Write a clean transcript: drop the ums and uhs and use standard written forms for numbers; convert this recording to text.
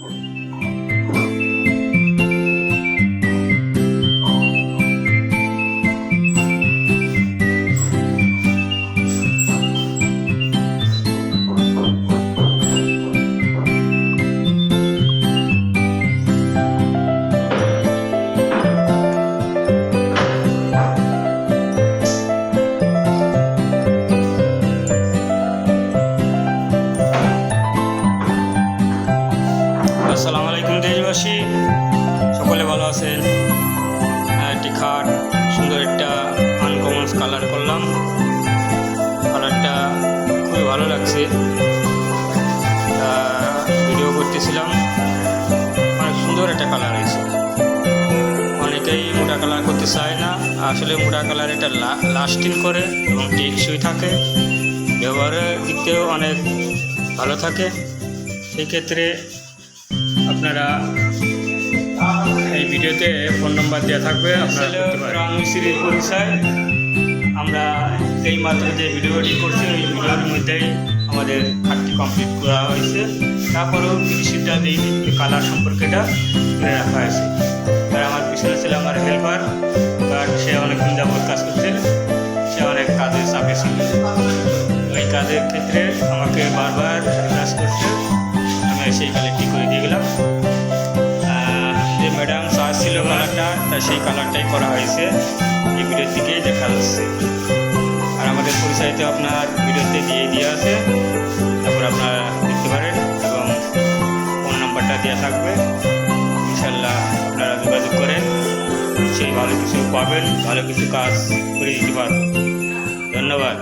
আসসালামু আলাইকুম দেশবাসী, সকলে ভালো আছেন। একটি খাট সুন্দর একটা আনকমন কালার করলাম। কালারটা খুবই ভালো লাগছে, ভিডিও করতেছিলাম। অনেক সুন্দর একটা কালার হয়েছে। অনেকেই মোটা কালার করতে চায় না, আসলে মোটা কালার এটা লাস্টিং করে এবং টেকসই থাকে, ব্যবহারের দিকতেও অনেক ভালো থাকে। সেই ক্ষেত্রে আপনারা এই ভিডিওতে ফোন নাম্বার দেওয়া থাকবে, আপনারা রং মিস্ত্রির পরিচয়। আমরা এই মাত্র যে ভিডিওটি করছি ওই ভিডিওর মধ্যেই আমাদের খাটটি কমপ্লিট করা হয়েছে। তারপরেও ফিনিশিংটা দিয়ে কালার সম্পর্কেটা করে রাখা হয়েছে। আর আমার পিছনে ছিল আমার হেল্পার, বাট সে অনেকদিন যাবত কাজ করছে, সে অনেক কাজের চাপে ছিল। ওই কাজের ক্ষেত্রে আমাকে বারবার কাজ করছে, আমি সেই কালারটি করে দিয়ে গেলাম। যে ম্যাডাম চার্জ ছিল কালারটা, তা সেই কালারটাই করা হয়েছে, এই ভিডিওর দিকেই দেখা যাচ্ছে। আর আমাদের পরিচয়তে আপনার ভিডিওতে দিয়ে আছে, তারপর আপনারা দেখতে পারেন এবং ফোন নাম্বারটা দেওয়া থাকবে। ইনশাল্লাহ আপনারা যোগাযোগ করেন, সেই ভালো কিছু পাবেন, ভালো কিছু কাজ করে দিতে পারবেন। ধন্যবাদ।